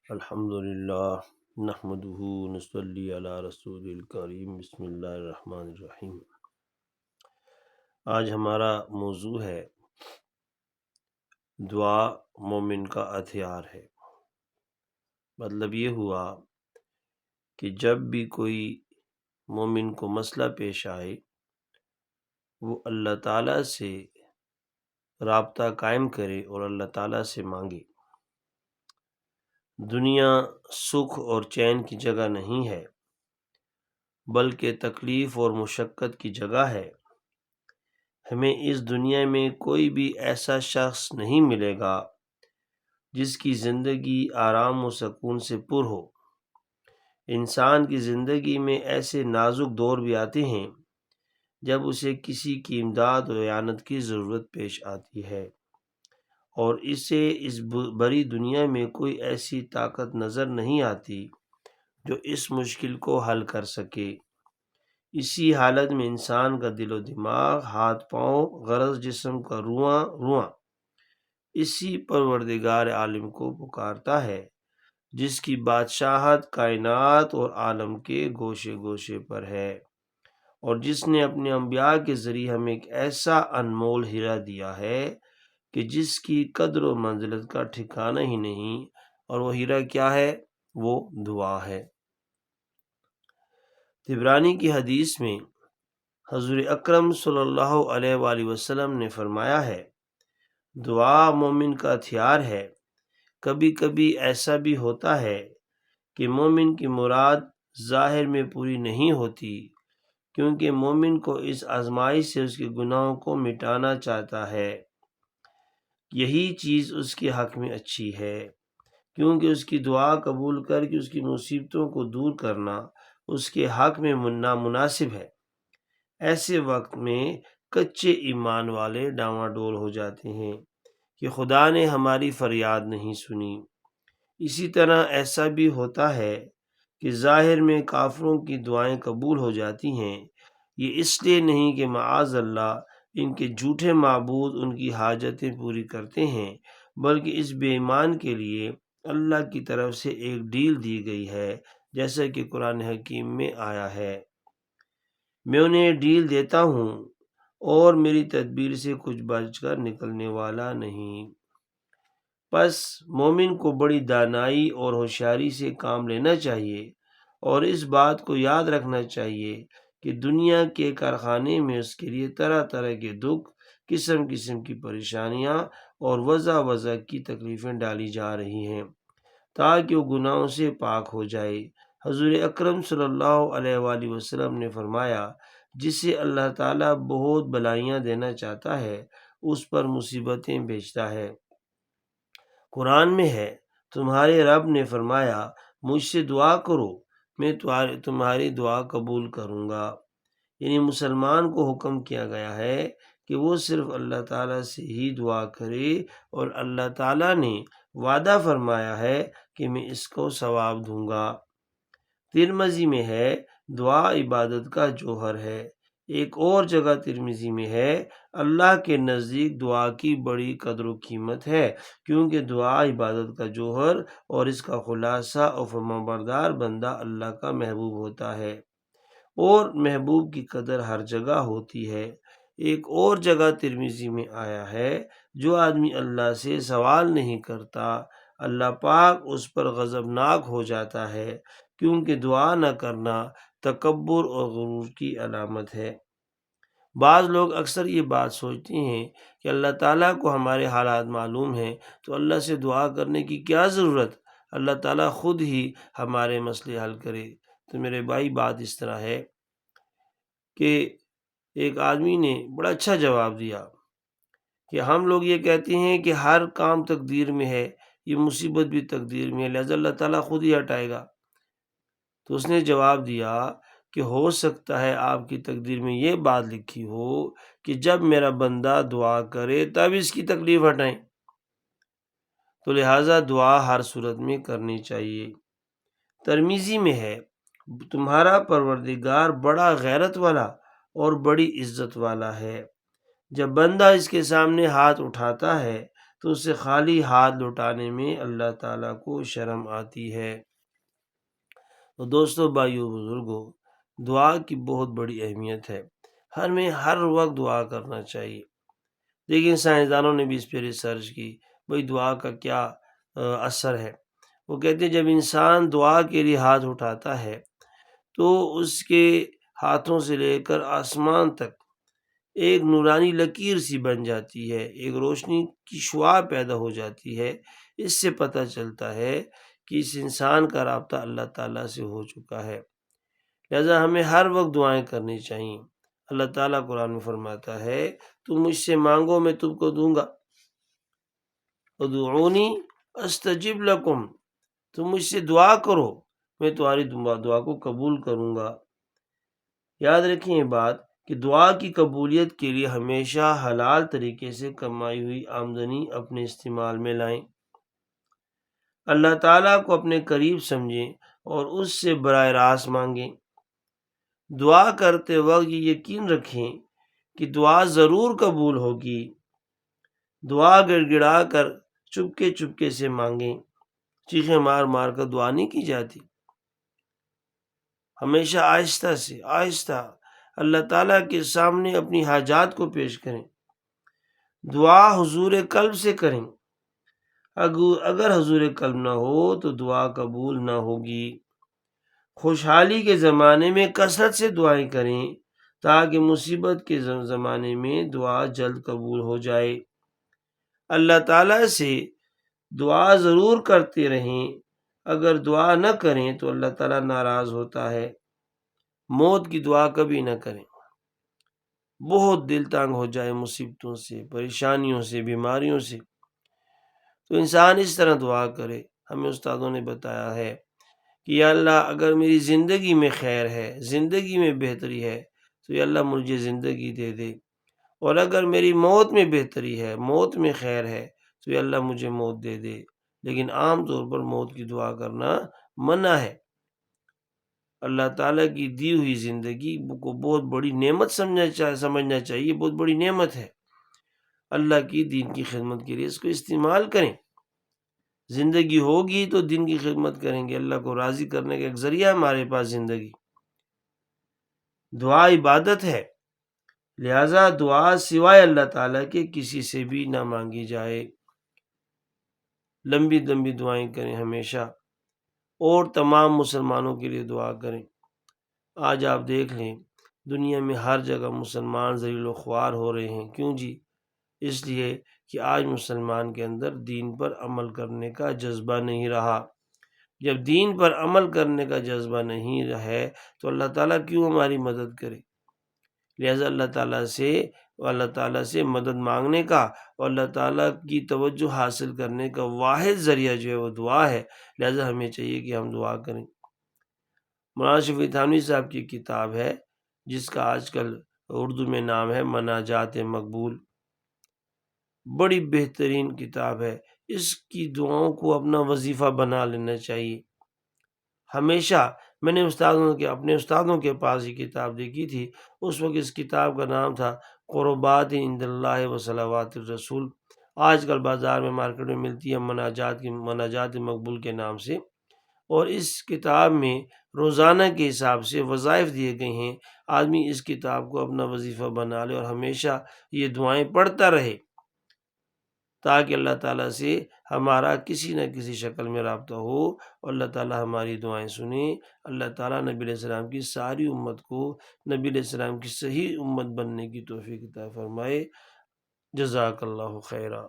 الحمد للہ نحمدہ نصلی علی رسول الکریم بسم اللہ الرحمن الرحیم۔ آج ہمارا موضوع ہے دعا مومن کا ہتھیار ہے۔ مطلب یہ ہوا کہ جب بھی کوئی مومن کو مسئلہ پیش آئے وہ اللہ تعالیٰ سے رابطہ قائم کرے اور اللہ تعالیٰ سے مانگے۔ دنیا سکھ اور چین کی جگہ نہیں ہے بلکہ تکلیف اور مشقت کی جگہ ہے۔ ہمیں اس دنیا میں کوئی بھی ایسا شخص نہیں ملے گا جس کی زندگی آرام و سکون سے پر ہو۔ انسان کی زندگی میں ایسے نازک دور بھی آتے ہیں جب اسے کسی کی امداد و اعانت کی ضرورت پیش آتی ہے اور اسے اس بڑی دنیا میں کوئی ایسی طاقت نظر نہیں آتی جو اس مشکل کو حل کر سکے۔ اسی حالت میں انسان کا دل و دماغ، ہاتھ پاؤں، غرض جسم کا رواں رواں اسی پروردگار عالم کو پکارتا ہے جس کی بادشاہت کائنات اور عالم کے گوشے گوشے پر ہے، اور جس نے اپنے انبیاء کے ذریعے ہمیں ایک ایسا انمول ہیرا دیا ہے کہ جس کی قدر و منزلت کا ٹھکانہ ہی نہیں، اور وہ ہیرا کیا ہے؟ وہ دعا ہے۔ طبرانی کی حدیث میں حضور اکرم صلی اللہ علیہ وآلہ وسلم نے فرمایا ہے، دعا مومن کا ہتھیار ہے۔ کبھی کبھی ایسا بھی ہوتا ہے کہ مومن کی مراد ظاہر میں پوری نہیں ہوتی، کیونکہ مومن کو اس آزمائش سے اس کے گناہوں کو مٹانا چاہتا ہے۔ یہی چیز اس کے حق میں اچھی ہے، کیونکہ اس کی دعا قبول کر کے اس کی مصیبتوں کو دور کرنا اس کے حق میں نامناسب ہے۔ ایسے وقت میں کچے ایمان والے ڈاواڈول ہو جاتے ہیں کہ خدا نے ہماری فریاد نہیں سنی۔ اسی طرح ایسا بھی ہوتا ہے کہ ظاہر میں کافروں کی دعائیں قبول ہو جاتی ہیں، یہ اس لیے نہیں کہ معاذ اللہ ان کے جھوٹے معبود ان کی حاجتیں پوری کرتے ہیں، بلکہ اس بے ایمان کے لیے اللہ کی طرف سے ایک ڈیل دی گئی ہے، جیسا کہ قرآن حکیم میں آیا ہے، میں انہیں ڈیل دیتا ہوں اور میری تدبیر سے کچھ بچ کر نکلنے والا نہیں۔ پس مومن کو بڑی دانائی اور ہوشیاری سے کام لینا چاہیے اور اس بات کو یاد رکھنا چاہیے کہ دنیا کے کارخانے میں اس کے لیے طرح طرح کے دکھ، قسم قسم کی پریشانیاں اور وضع وضع کی تکلیفیں ڈالی جا رہی ہیں تاکہ وہ گناہوں سے پاک ہو جائے۔ حضور اکرم صلی اللہ علیہ وآلہ وسلم نے فرمایا، جسے اللہ تعالیٰ بہت بلائیاں دینا چاہتا ہے اس پر مصیبتیں بھیجتا ہے۔ قرآن میں ہے، تمہارے رب نے فرمایا مجھ سے دعا کرو میں تمہاری دعا قبول کروں گا۔ یعنی مسلمان کو حکم کیا گیا ہے کہ وہ صرف اللہ تعالیٰ سے ہی دعا کرے، اور اللہ تعالیٰ نے وعدہ فرمایا ہے کہ میں اس کو ثواب دوں گا۔ ترمذی میں ہے، دعا عبادت کا جوہر ہے۔ ایک اور جگہ ترمذی میں ہے، اللہ کے نزدیک دعا کی بڑی قدر و قیمت ہے، کیونکہ دعا عبادت کا جوہر اور اس کا خلاصہ اور فرمانبردار بندہ اللہ کا محبوب ہوتا ہے، اور محبوب کی قدر ہر جگہ ہوتی ہے۔ ایک اور جگہ ترمذی میں آیا ہے، جو آدمی اللہ سے سوال نہیں کرتا اللہ پاک اس پر غضبناک ہو جاتا ہے، کیونکہ دعا نہ کرنا تکبر اور غرور کی علامت ہے۔ بعض لوگ اکثر یہ بات سوچتے ہیں کہ اللہ تعالیٰ کو ہمارے حالات معلوم ہیں تو اللہ سے دعا کرنے کی کیا ضرورت، اللہ تعالیٰ خود ہی ہمارے مسئلے حل کرے۔ تو میرے بھائی، بات اس طرح ہے کہ ایک آدمی نے بڑا اچھا جواب دیا کہ ہم لوگ یہ کہتے ہیں کہ ہر کام تقدیر میں ہے، یہ مصیبت بھی تقدیر میں ہے، لہذا اللہ تعالیٰ خود ہی ہٹائے گا۔ تو اس نے جواب دیا کہ ہو سکتا ہے آپ کی تقدیر میں یہ بات لکھی ہو کہ جب میرا بندہ دعا کرے تب اس کی تکلیف ہٹائیں، تو لہٰذا دعا ہر صورت میں کرنی چاہیے۔ ترمذی میں ہے، تمہارا پروردگار بڑا غیرت والا اور بڑی عزت والا ہے، جب بندہ اس کے سامنے ہاتھ اٹھاتا ہے تو اسے خالی ہاتھ لوٹانے میں اللہ تعالیٰ کو شرم آتی ہے۔ تو دوستو، بھائیو، بزرگوں، دعا کی بہت بڑی اہمیت ہے، ہمیں ہر وقت دعا کرنا چاہیے۔ لیکن سائنسدانوں نے بھی اس پہ ریسرچ کی، بھئی دعا کا کیا اثر ہے۔ وہ کہتے ہیں جب انسان دعا کے لیے ہاتھ اٹھاتا ہے تو اس کے ہاتھوں سے لے کر آسمان تک ایک نورانی لکیر سی بن جاتی ہے، ایک روشنی کی شعاع پیدا ہو جاتی ہے۔ اس سے پتہ چلتا ہے کہ اس انسان کا رابطہ اللہ تعالیٰ سے ہو چکا ہے۔ لہذا ہمیں ہر وقت دعائیں کرنی چاہیے۔ اللہ تعالیٰ قرآن میں فرماتا ہے، تم مجھ سے مانگو میں تم کو دوں گا، ادعونی استجب لکم، تم مجھ سے دعا کرو میں تمہاری دعا کو قبول کروں گا۔ یاد رکھیں یہ بات کہ دعا کی قبولیت کے لیے ہمیشہ حلال طریقے سے کمائی ہوئی آمدنی اپنے استعمال میں لائیں، اللہ تعالیٰ کو اپنے قریب سمجھیں اور اس سے براہ راست مانگیں۔ دعا کرتے وقت یہ یقین رکھیں کہ دعا ضرور قبول ہوگی۔ دعا گڑ گڑا کر چپکے چپکے سے مانگیں، چیخیں مار مار کر دعا نہیں کی جاتی، ہمیشہ آہستہ سے آہستہ اللہ تعالیٰ کے سامنے اپنی حاجات کو پیش کریں، دعا حضور قلب سے کریں۔ اگر حضور قلب نہ ہو تو دعا قبول نہ ہوگی۔ خوشحالی کے زمانے میں کثرت سے دعائیں کریں تاکہ مصیبت کے زمانے میں دعا جلد قبول ہو جائے۔ اللہ تعالیٰ سے دعا ضرور کرتے رہیں، اگر دعا نہ کریں تو اللہ تعالیٰ ناراض ہوتا ہے۔ موت کی دعا کبھی نہ کریں، بہت دل تانگ ہو جائے مصیبتوں سے، پریشانیوں سے، بیماریوں سے، تو انسان اس طرح دعا کرے۔ ہمیں استادوں نے بتایا ہے کہ یا اللہ اگر میری زندگی میں خیر ہے، زندگی میں بہتری ہے تو یا اللہ مجھے زندگی دے دے، اور اگر میری موت میں بہتری ہے، موت میں خیر ہے تو یا اللہ مجھے موت دے دے۔ لیکن عام طور پر موت کی دعا کرنا منع ہے۔ اللہ تعالیٰ کی دی ہوئی زندگی کو بہت بڑی نعمت سمجھنا چاہیے، بہت بڑی نعمت ہے۔ اللہ کی دین کی خدمت کے لیے اس کو استعمال کریں۔ زندگی ہوگی تو دین کی خدمت کریں گے، اللہ کو راضی کرنے کا ایک ذریعہ ہمارے پاس زندگی۔ دعا عبادت ہے، لہذا دعا سوائے اللہ تعالیٰ کے کسی سے بھی نہ مانگی جائے۔ لمبی لمبی دعائیں کریں ہمیشہ، اور تمام مسلمانوں کے لیے دعا کریں۔ آج آپ دیکھ لیں دنیا میں ہر جگہ مسلمان ذلیل و خوار ہو رہے ہیں، کیوں جی؟ اس لیے کہ آج مسلمان کے اندر دین پر عمل کرنے کا جذبہ نہیں رہا۔ جب دین پر عمل کرنے کا جذبہ نہیں ہے تو اللہ تعالیٰ کیوں ہماری مدد کرے؟ لہذا اللہ تعالیٰ سے مدد مانگنے کا اور اللہ تعالیٰ کی توجہ حاصل کرنے کا واحد ذریعہ جو ہے وہ دعا ہے، لہذا ہمیں چاہیے کہ ہم دعا کریں۔ مولانا شفیع تھانوی صاحب کی کتاب ہے جس کا آج کل اردو میں نام ہے مناجات مقبول، بڑی بہترین کتاب ہے۔ اس کی دعاؤں کو اپنا وظیفہ بنا لینا چاہیے ہمیشہ۔ میں نے اپنے استادوں کے پاس یہ کتاب دیکھی تھی، اس وقت اس کتاب کا نام تھا قربات عند اللہ و صلوات الرسول۔ آج کل بازار میں مارکیٹ میں ملتی ہے مناجات مقبول کے نام سے، اور اس کتاب میں روزانہ کے حساب سے وظائف دیے گئے ہیں۔ آدمی اس کتاب کو اپنا وظیفہ بنا لے اور ہمیشہ یہ دعائیں پڑھتا رہے تاکہ اللہ تعالیٰ سے ہمارا کسی نہ کسی شکل میں رابطہ ہو اور اللہ تعالیٰ ہماری دعائیں سنیں۔ اللہ تعالیٰ نبی علیہ السلام کی ساری امت کو نبی علیہ السلام کی صحیح امت بننے کی توفیق عطا فرمائے۔ جزاک اللہ خیرہ۔